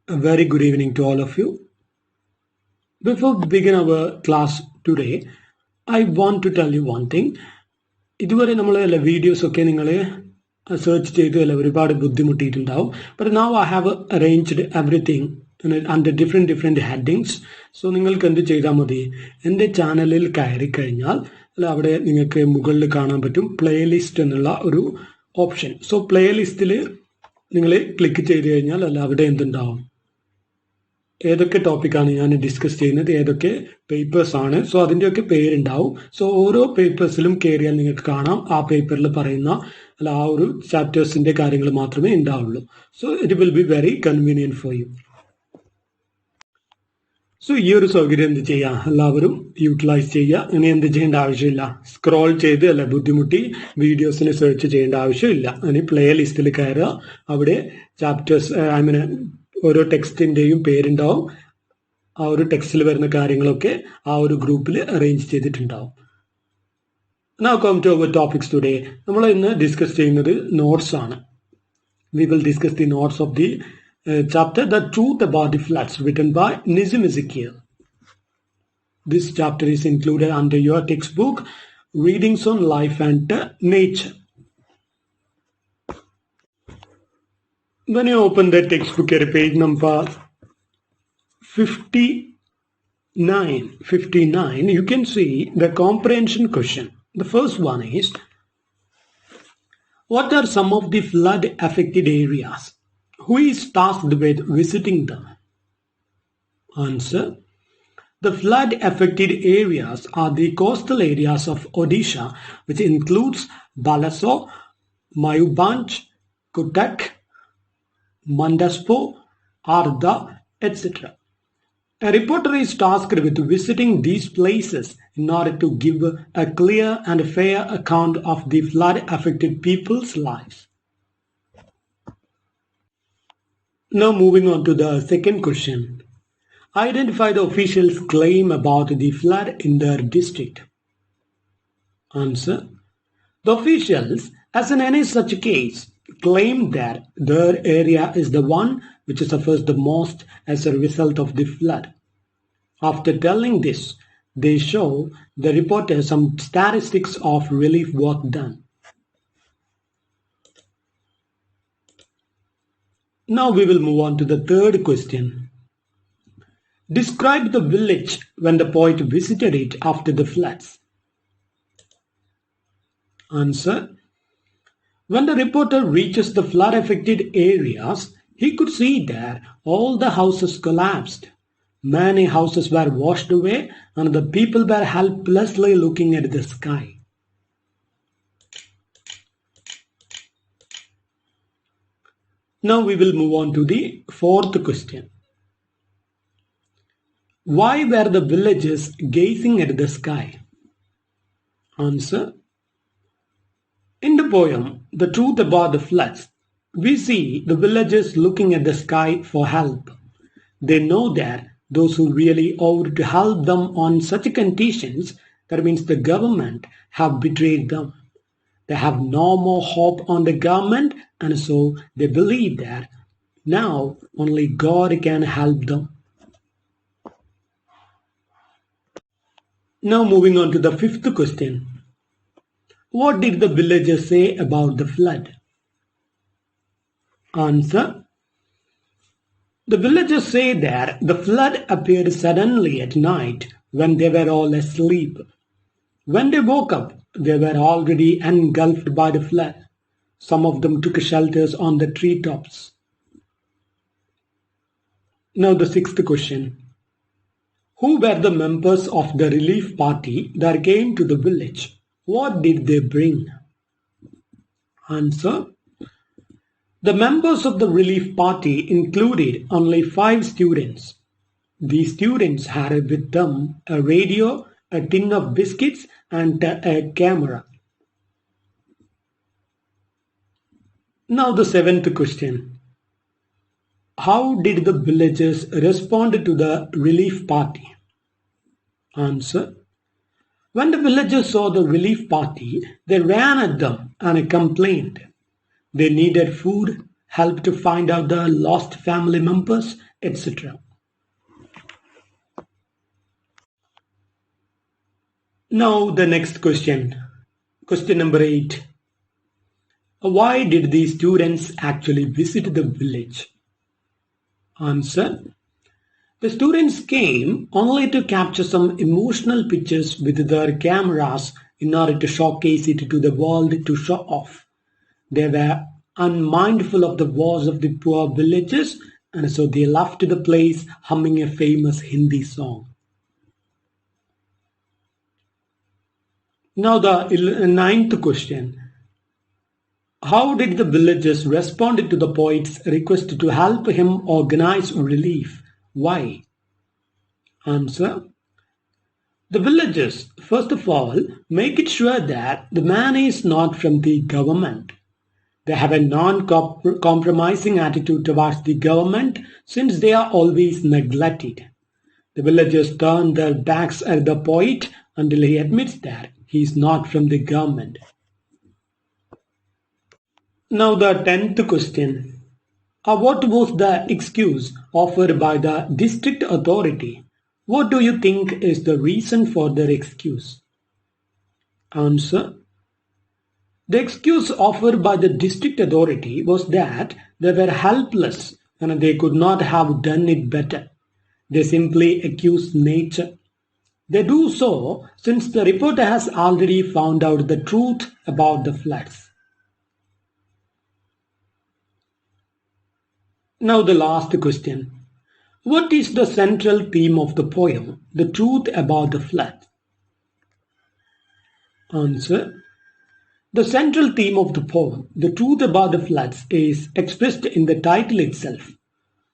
A very good evening to all of you. Before we begin our class today, I want to tell you one thing. ഇതുവരെ നമ്മൾ videos ഒക്കെ നിങ്ങൾ search ചെയ്ത് ഒരുപാട് ബുദ്ധിമുട്ടിയിട്ടുണ്ടാവും. But now I have arranged everything under different headings. So നിങ്ങൾക്ക് എന്ത് ചെയ്താൽ മതി, എൻ്റെ ചാനലിൽ കയറി കഴിഞ്ഞാൽ അവിടെ നിങ്ങൾക്ക് മുകളിൽ കാണാൻ പറ്റും പ്ലേലിസ്റ്റ് എന്നുള്ള ഒരു ഓപ്ഷൻ. സോ പ്ലേലിസ്റ്റിൽ നിങ്ങൾ ക്ലിക്ക് ചെയ്ത് കഴിഞ്ഞാൽ അവിടെ എന്തുണ്ടാവും, ഏതൊക്കെ ടോപ്പിക്കാണ് ഞാൻ ഡിസ്കസ് ചെയ്യുന്നത്, ഏതൊക്കെ പേപ്പേഴ്സ് ആണ്, സോ അതിൻ്റെയൊക്കെ പേരുണ്ടാവും. സോ ഓരോ പേപ്പേഴ്സിലും കയറിയാൽ നിങ്ങൾക്ക് കാണാം ആ പേപ്പറിൽ പറയുന്ന ആ ഒരു ചാപ്റ്റേഴ്സിൻ്റെ കാര്യങ്ങൾ മാത്രമേ ഉണ്ടാവുള്ളൂ. So it will be very convenient for you. So ഈ ഒരു സൗകര്യം എന്ത് ചെയ്യുക, എല്ലാവരും യൂട്ടിലൈസ് ചെയ്യുക. ഇനി എന്ത് ചെയ്യേണ്ട ആവശ്യമില്ല, സ്ക്രോൾ ചെയ്ത് ബുദ്ധിമുട്ടി വീഡിയോസിന് സെർച്ച് ചെയ്യേണ്ട ആവശ്യമില്ല. ഇനി പ്ലേ ലിസ്റ്റിൽ കയറുക, അവിടെ ചാപ്റ്റേഴ്സ് ഓരോ ടെക്സ്റ്റിൻ്റെയും പേരുണ്ടാവും. ആ ഒരു ടെക്സ്റ്റിൽ വരുന്ന കാര്യങ്ങളൊക്കെ ആ ഒരു ഗ്രൂപ്പിൽ അറേഞ്ച് ചെയ്തിട്ടുണ്ടാവും. Now come to our topics today. നമ്മൾ ഇന്ന് ഡിസ്കസ് ചെയ്യുന്നത് നോട്ട്സ് ആണ്. We will discuss the notes of the chapter The Truth About the Floods, written by Nissim Ezekiel. This chapter is included under your textbook Readings on Life and Nature. When you open the textbook at page number 59, you can see the comprehension question. The first one is, what are some of the flood affected areas? Who is tasked with visiting them? Answer. The flood affected areas are the coastal areas of Odisha, which includes Balasore, Mayurbhanj, Cuttack, Mandaspo, Ardha, etc. A reporter is tasked with visiting these places in order to give a clear and fair account of the flood-affected people's lives. Now moving on to the second question. Identify the officials' claim about the flood in their district. Answer. The officials, as in any such case, claim that their area is the one which suffers the most as a result of the flood. After telling this, they show the reporter some statistics of relief work done. Now we will move on to the third question. Describe the village when the poet visited it after the floods. Answer. When the reporter reaches the flood-affected areas, he could see that all the houses collapsed. Many houses were washed away and the people were helplessly looking at the sky. Now we will move on to the fourth question. Why were the villagers gazing at the sky? Answer. In the poem, The Truth About the Floods, we see the villagers looking at the sky for help. They know that those who really ought to help them on such conditions, that means the government, have betrayed them. They have no more hope on the government, and so they believe that now only God can help them. Now moving on to the fifth question. What did the villagers say about the flood? Answer. The villagers say that the flood appeared suddenly at night when they were all asleep. When they woke up, they were already engulfed by the flood. Some of them took shelters on the treetops. Now the sixth question. Who were the members of the relief party that came to the village? What did they bring? Answer. The members of the relief party included only 5 students. These students had with them a radio, a tin of biscuits, and a camera. Now the seventh question. How did the villagers respond to the relief party? Answer. When the villagers saw the relief party, they ran at them and complained. They needed food, help to find out the lost family members, etc. Now the next question. Question number 8. Why did the students actually visit the village? Answer. The students came only to capture some emotional pictures with their cameras in order to showcase it to the world to show off. They were unmindful of the woes of the poor villagers, and so they left the place humming a famous Hindi song. Now the ninth question. How did the villagers respond to the poet's request to help him organize relief? Why? Answer. The villagers, first of all, make it sure that the man is not from the government. They have a non-compromising attitude towards the government since they are always neglected. The villagers turn their backs at the poet until he admits that he is not from the government. Now the 10th question. What was the excuse offered by the district authority? What do you think is the reason for their excuse? Answer. The excuse offered by the district authority was that they were helpless and they could not have done it better. They simply accused nature. They do so since the reporter has already found out the truth about the floods. Now the last question. What is the central theme of the poem, The Truth About the Flood? Answer. The central theme of the poem, The Truth About the Floods, is expressed in the title itself.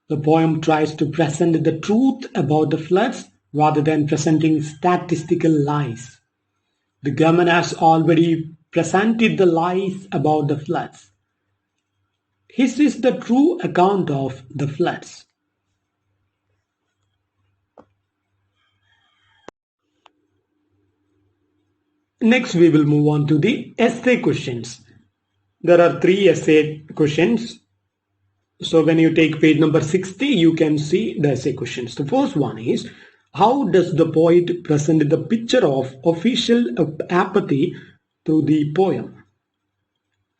The poem tries to present the truth about the floods rather than presenting statistical lies. The government has already presented the lies about the floods. His is the true account of the floods. Next, we will move on to the essay questions. There are 3 essay questions. So when you take page number 60, you can see the essay questions. The first one is, how does the poet present the picture of official apathy through the poem?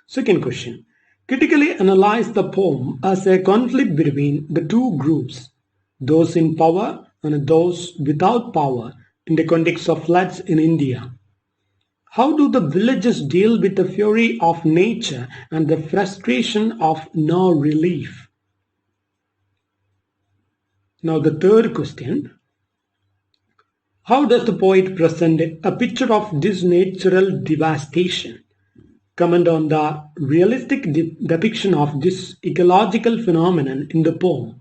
Second question, critically analyze the poem as a conflict between the two groups, those in power and those without power, in the context of floods in India. How do the villagers deal with the fury of nature and the frustration of no relief? Now the third question. How does the poet present a picture of this natural devastation? Comment on the realistic depiction of this ecological phenomenon in the poem.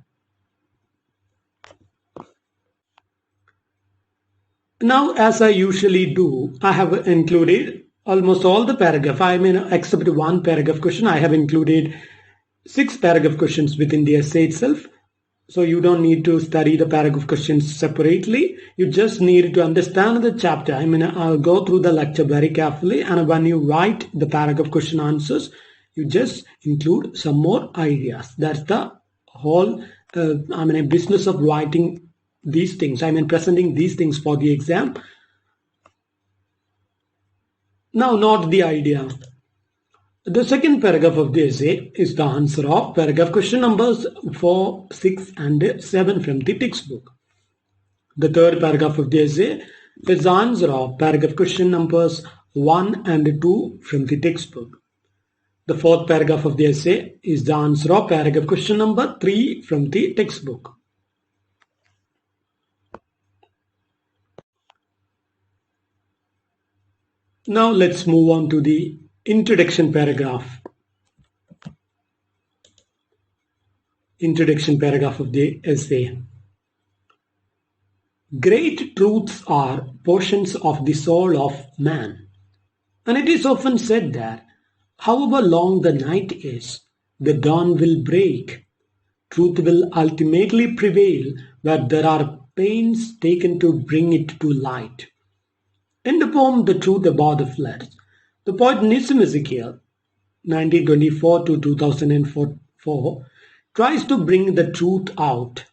Now, as I usually do, I have included almost all the paragraph. I mean, except one paragraph question, I have included 6 paragraph questions within the essay itself. So you don't need to study the paragraph questions separately. You just need to understand the chapter. I mean, I'll go through the lecture very carefully, and when you write the paragraph question answers, you just include some more ideas. That's the whole, business of writing these things. Presenting these things for the exam. Now, not the idea. The second paragraph of the essay is the answer of paragraph question numbers 4, 6 and 7 from the textbook. The third paragraph of the essay is the answer of paragraph question numbers 1 and 2 from the textbook. The fourth paragraph of the essay is the answer of paragraph question number 3 from the textbook. Now let's move on to the introduction paragraph. Introduction paragraph of the essay. Great truths are portions of the soul of man. And it is often said that however long the night is, the dawn will break. Truth will ultimately prevail where there are pains taken to bring it to light. In the poem The Truth About the Floods, the poet Nissim Ezekiel, 1924 to 2004, 4 tries to bring the truth out.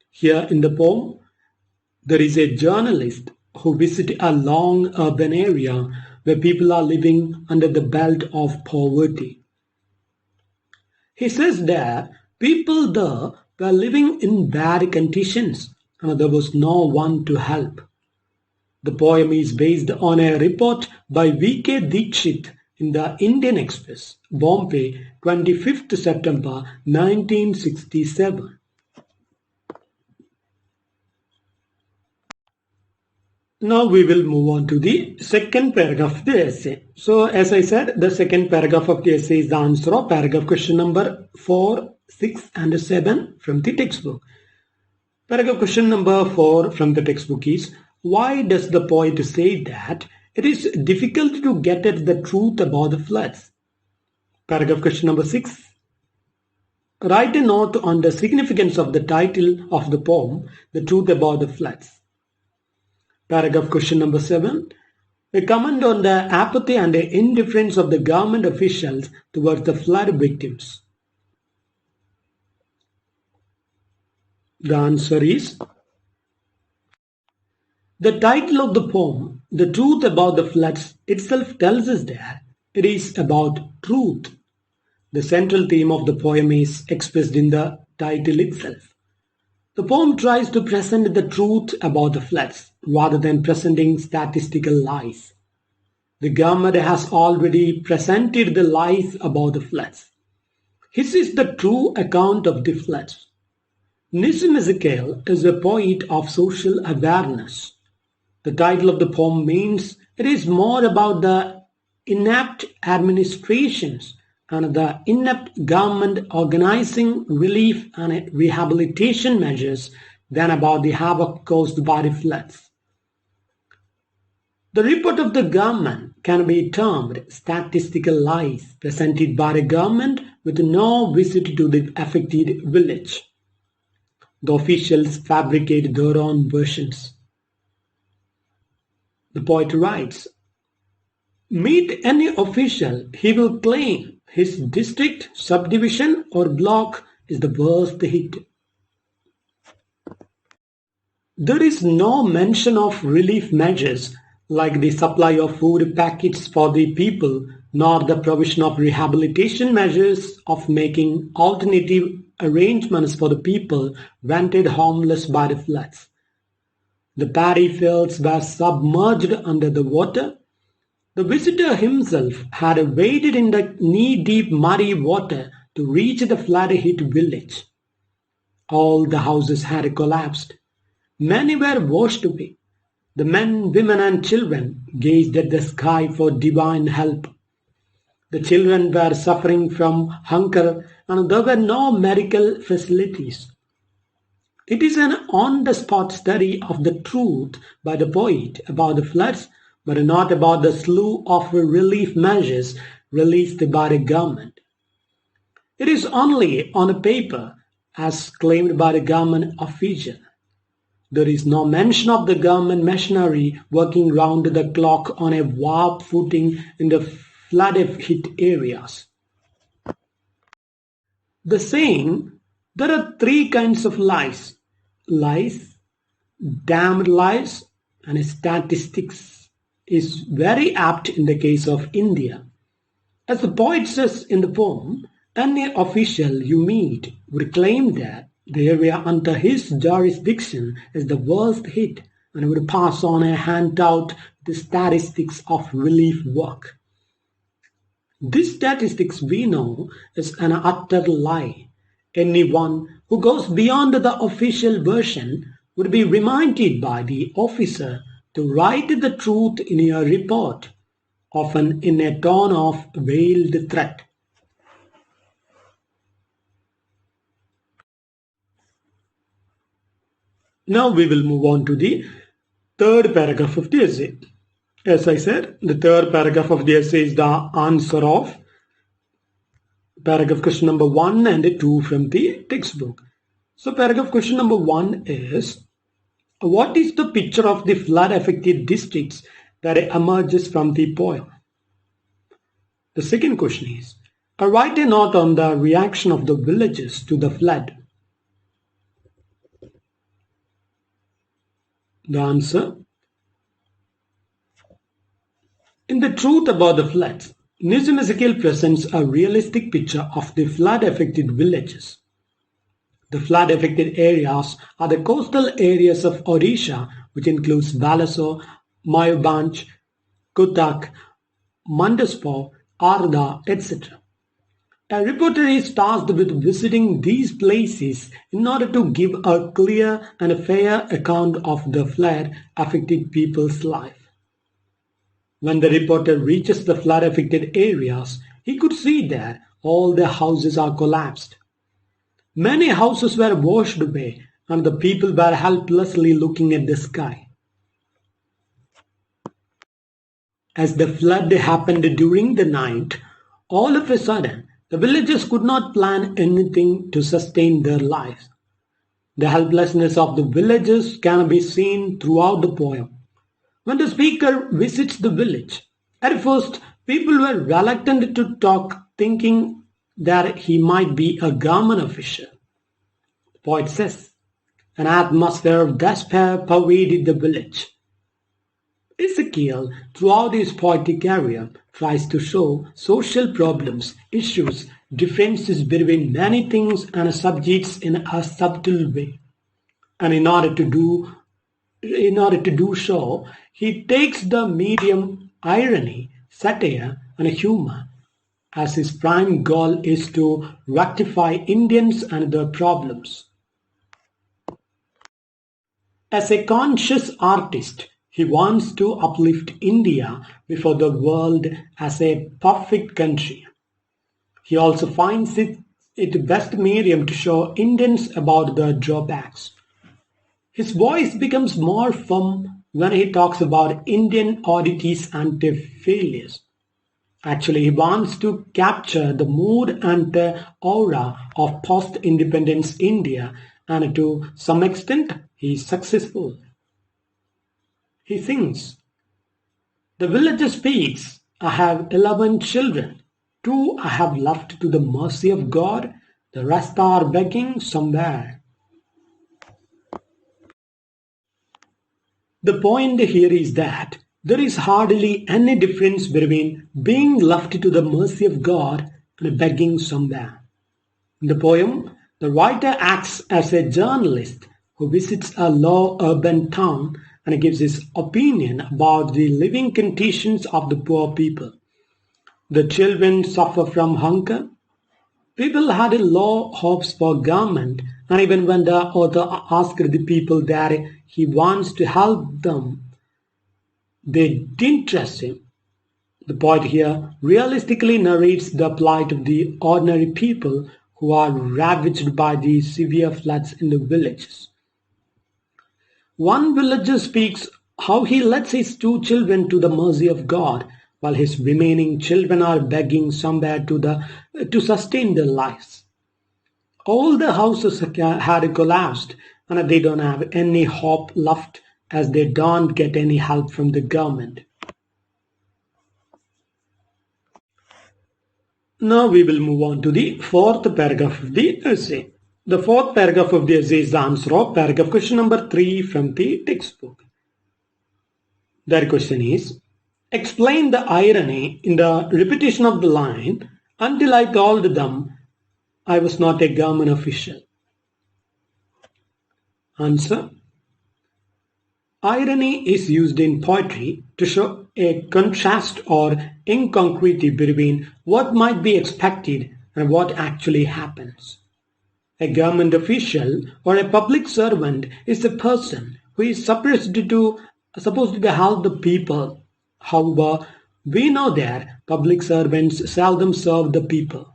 Here in the poem, there is a journalist who visits a long urban area where people are living under the belt of poverty. He says that people there were living in bad conditions and there was no one to help. The poem is based on a report by V.K. Dikshit in the Indian Express, Bombay, 25th September 1967. Now we will move on to the second paragraph of the essay. So as I said, the second paragraph of the essay is the answer of paragraph question number 4, 6 and 7 from the textbook. Paragraph question number 4 from the textbook is, why does the poet say that it is difficult to get at the truth about the floods? Paragraph question number 6. Write a note on the significance of the title of the poem, The Truth About the Floods. Paragraph question number 7. A comment on the apathy and the indifference of the government officials towards the flood victims. The answer is, the title of the poem, The Truth About the Floods, itself tells us that it is about truth. The central theme of the poem is expressed in the title itself. The poem tries to present the truth about the floods rather than presenting statistical lies. The government has already presented the lies about the floods. His is the true account of the floods. Nissim Ezekiel is a poet of social awareness. The title of the poem means it is more about the inept administrations and the inept government organizing relief and rehabilitation measures than about the havoc caused by the floods. The report of the government can be termed statistical lies presented by the government with no visit to the affected village. The officials fabricate their own versions. The poet writes, meet any official, he will claim his district, subdivision or block is the worst hit. There is no mention of relief measures like the supply of food packets for the people, nor the provision of rehabilitation measures of making alternative arrangements for the people rendered homeless by the floods. The paddy fields were submerged under the water. The visitor himself had waded in the knee-deep muddy water to reach the flood-hit village. All the houses had collapsed. Many were washed away. The men, women and children gazed at the sky for divine help. The children were suffering from hunger and there were no medical facilities. It is an on-the-spot study of the truth by the poet about the floods, but not about the slew of relief measures released by the government. It is only on a paper as claimed by the government official. There is no mention of the government machinery working round the clock on a warp footing in the flood-hit areas. The saying, there are three kinds of lies: lies, damned lies, and statistics, is very apt in the case of India. As the poet says in the poem, any official you meet would claim that the area under his jurisdiction is the worst hit and would pass on a handout the statistics of relief work. This statistics we know is an utter lie. Anyone who goes beyond the official version would be reminded by the officer to write the truth in your report, often in a tone of veiled threat. Now we will move on to the third paragraph of the essay. As I said, the third paragraph of the essay is the answer of paragraph question number 1 and 2 from the textbook. So paragraph question number 1 is, what is the picture of the flood-affected districts that emerges from the poem? The second question is, Write a note on the reaction of the villagers to the flood. The answer. In the truth about the floods, Nissim Ezekiel presents a realistic picture of the flood-affected villages. The flood-affected areas are the coastal areas of Odisha, which includes Balasore, Mayurbhanj, Cuttack, Mandsaur, Arda, etc. A reporter is tasked with visiting these places in order to give a clear and a fair account of the flood-affected people's life. When the reporter reaches the flood-affected areas, he could see that all the houses are collapsed. Many houses were washed away, and the people were helplessly looking at the sky. As the flood happened during the night, all of a sudden, the villagers could not plan anything to sustain their lives. The helplessness of the villagers can be seen throughout the poem. When the speaker visits the village, at first people were reluctant to talk, thinking that he might be a government official. The poet says, an atmosphere of despair pervaded the village. Ezekiel, throughout his poetic career, tries to show social problems, issues, differences between many things and subjects in a subtle way. And in order to do so, he takes the medium irony, satire, and humor, as his prime goal is to rectify Indians and their problems. As a conscious artist, he wants to uplift India before the world as a perfect country. He also finds it best medium to show Indians about their drawbacks. His voice becomes more firm when he talks about Indian oddities and their failures. Actually, he wants to capture the mood and the aura of post-independence India, and to some extent, he is successful. He sings, the villager speaks, I have 11 children. 2 I have left to the mercy of God, the rest are begging somewhere. The point here is that there is hardly any difference between being left to the mercy of God and begging somewhere. In the poem, the writer acts as a journalist who visits a low urban town and gives his opinion about the living conditions of the poor people. The children suffer from hunger. People had low hopes for government, and even when the author asked the people that he wants to help them, they didn't trust him. The poet here realistically narrates the plight of the ordinary people who are ravaged by the severe floods in the villages. One villager speaks how he lets his 2 children to the mercy of God, while his remaining children are begging somewhere to sustain their lives. All the houses had collapsed, and they don't have any hope left as they don't get any help from the government. Now we will move on to the 4th paragraph of the essay. The 4th paragraph of the essay is the answer of paragraph question number 3 from the textbook. That question is, explain the irony in the repetition of the line, until I told them I was not a government official. Answer. Irony is used in poetry to show a contrast or incongruity between what might be expected and what actually happens. A government official or a public servant is a person who is supposed to help the people. However, we know that public servants seldom serve the people.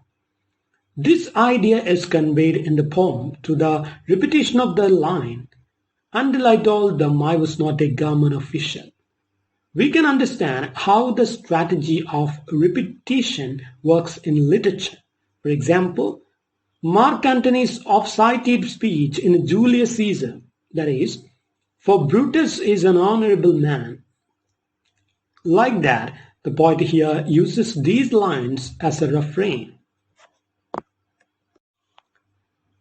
This idea is conveyed in the poem through the repetition of the line, until I told them I was not a government official. We can understand how the strategy of repetition works in literature. For example, Mark Antony's oft-cited speech in Julius Caesar, that is, for Brutus is an honorable man. Like that, the poet here uses these lines as a refrain.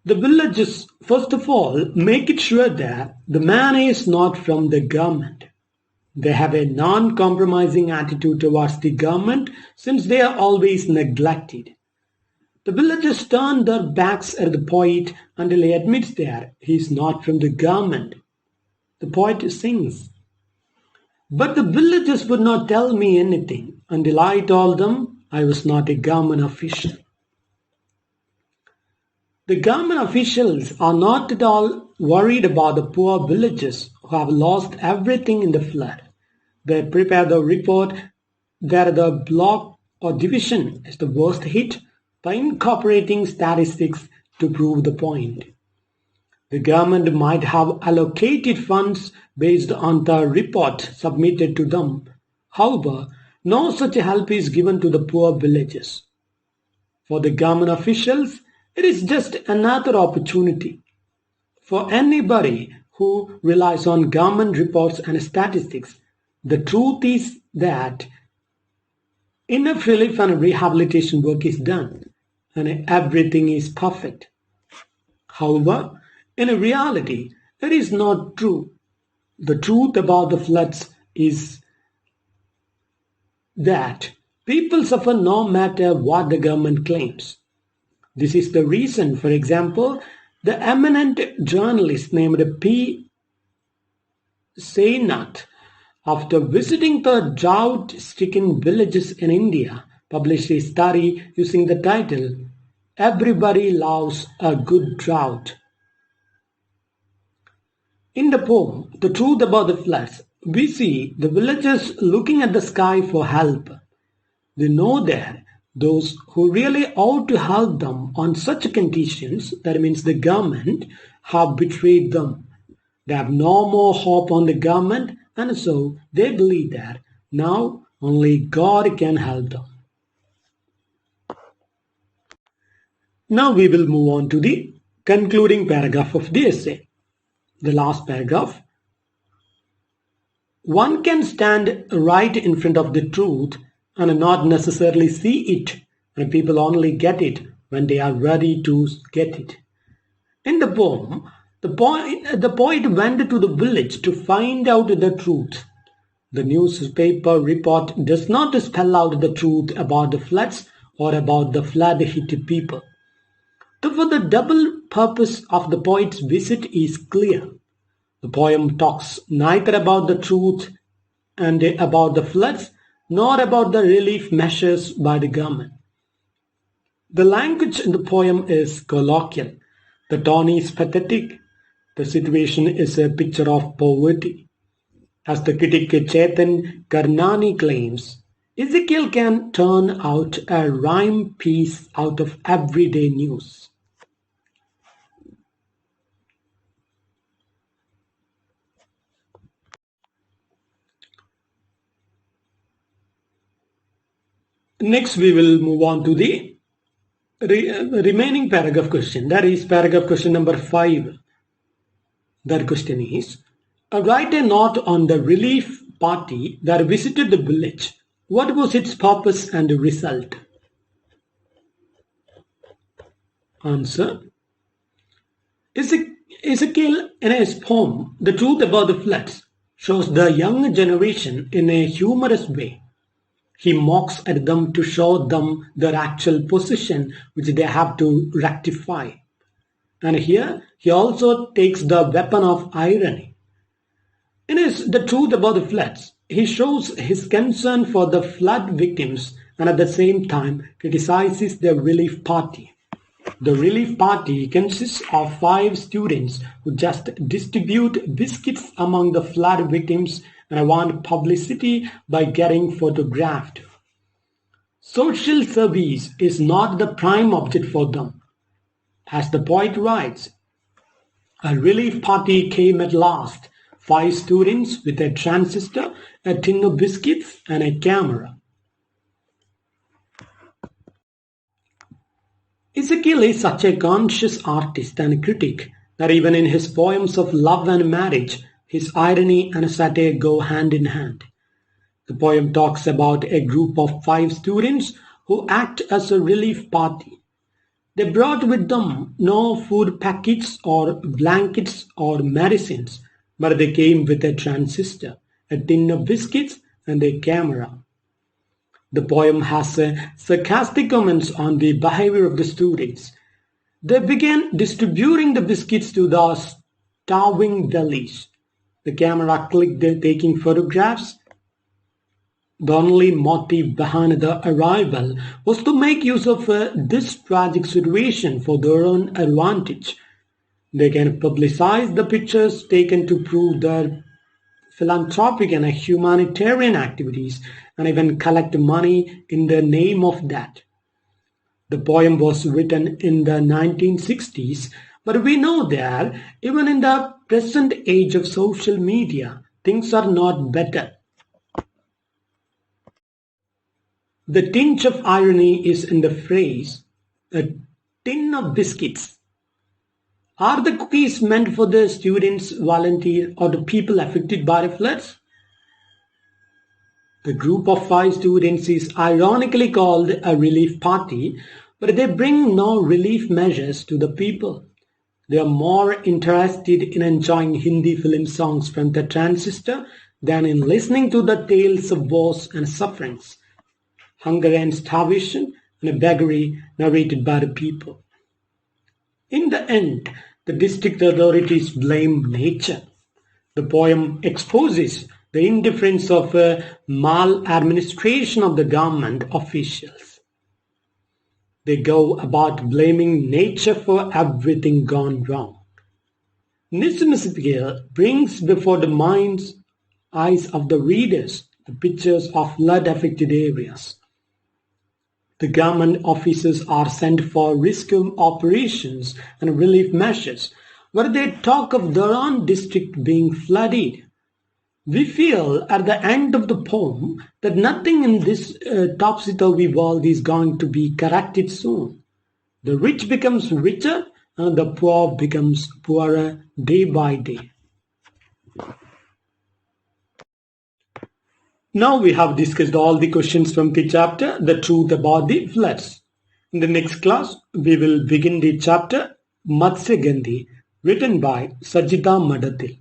The villagers, first of all, make it sure that the man is not from the government. They have a non-compromising attitude towards the government since they are always neglected. The villagers turn their backs at the poet until he admits that he is not from the government. The poet sings, "But the villagers would not tell me anything until I told them I was not a government official." The government officials are not at all worried about the poor villagers who have lost everything in the flood. They prepare the report that the block or division is the worst hit by incorporating statistics to prove the point. The government might have allocated funds based on the report submitted to them. However, no such help is given to the poor villagers. For the government officials, it is just another opportunity. For anybody who relies on government reports and statistics, the truth is that enough relief and rehabilitation work is done and everything is perfect. However, in reality, that is not true. The truth about the floods is that people suffer no matter what the government claims. This is the reason, for example, the eminent journalist named P. Sainath, after visiting the drought-stricken villages in India, published a study using the title, "Everybody Loves a Good Drought." In the poem, "The Truth About the Floods," we see the villagers looking at the sky for help. They know that those who really ought to help them on such conditions, that means the government, have betrayed them. They have no more hope on the government, and so they believe that now only God can help them. Now we will move on to the concluding paragraph of the essay. The last paragraph. One can stand right in front of the truth and not necessarily see it, and people only get it when they are ready to get it. In the poem, the poet went to the village to find out the truth. The newspaper report does not spell out the truth about the floods or about the flood-hit people. Therefore, the double purpose of the poet's visit is clear. The poem talks neither about the truth and about the floods, nor about the relief measures by the government. The language in the poem is colloquial. The tone is pathetic. The situation is a picture of poverty. As the critic Chetan Karnani claims, Ezekiel can turn out a rhyme piece out of everyday news. Next, we will move on to the remaining paragraph question. That is paragraph question number 5. That question is, write a note on the relief party that visited the village. What was its purpose and result? Answer. Ezekiel, in his poem, "The Truth About the Floods," shows the young generation in a humorous way. He mocks at them to show them their actual position, which they have to rectify. And here, he also takes the weapon of irony. In his "The Truth About the Floods," he shows his concern for the flood victims and at the same time criticizes the relief party. The relief party consists of 5 students who just distribute biscuits among the flood victims and want publicity by getting photographed. Social service is not the prime object for them. As the poet writes, a relief party came at last, 5 students with a transistor, a tin of biscuits, and a camera. Ezekiel is such a conscious artist and critic that even in his poems of love and marriage, his irony and satire go hand in hand. The poem talks about a group of 5 students who act as a relief party. They brought with them no food packets or blankets or medicines, but they came with a transistor, a tin of biscuits, and a camera. The poem has sarcastic comments on the behavior of the students. They began distributing the biscuits to the starving bellies. The camera clicked taking photographs. The only motive behind the arrival was to make use of this tragic situation for their own advantage. They can publicize the pictures taken to prove their philanthropic and humanitarian activities and even collect money in the name of that. The poem was written in the 1960s, but we know that even in the present age of social media, things are not better. The tinge of irony is in the phrase, a tin of biscuits. Are the cookies meant for the students, volunteers, or the people affected by the floods? The group of 5 students is ironically called a relief party, but they bring no relief measures to the people. They are more interested in enjoying Hindi film songs from the transistor than in listening to the tales of wars and sufferings, hunger and starvation, and beggary narrated by the people. In the end, the district authorities blame nature. The poem exposes the indifference of maladministration of the government officials. They go about blaming nature for everything gone wrong. Nissim Ezekiel brings before the mind's eyes of the readers the pictures of flood-affected areas. The government officers are sent for rescue operations and relief measures, where they talk of their own district being flooded. We feel at the end of the poem that nothing in this topsy-turvy world is going to be corrected soon. The rich becomes richer and the poor becomes poorer day by day. Now we have discussed all the questions from the chapter, the truth about the floods. In the next class, we will begin the chapter Matsya Gandhi, written by Sajita Madatil.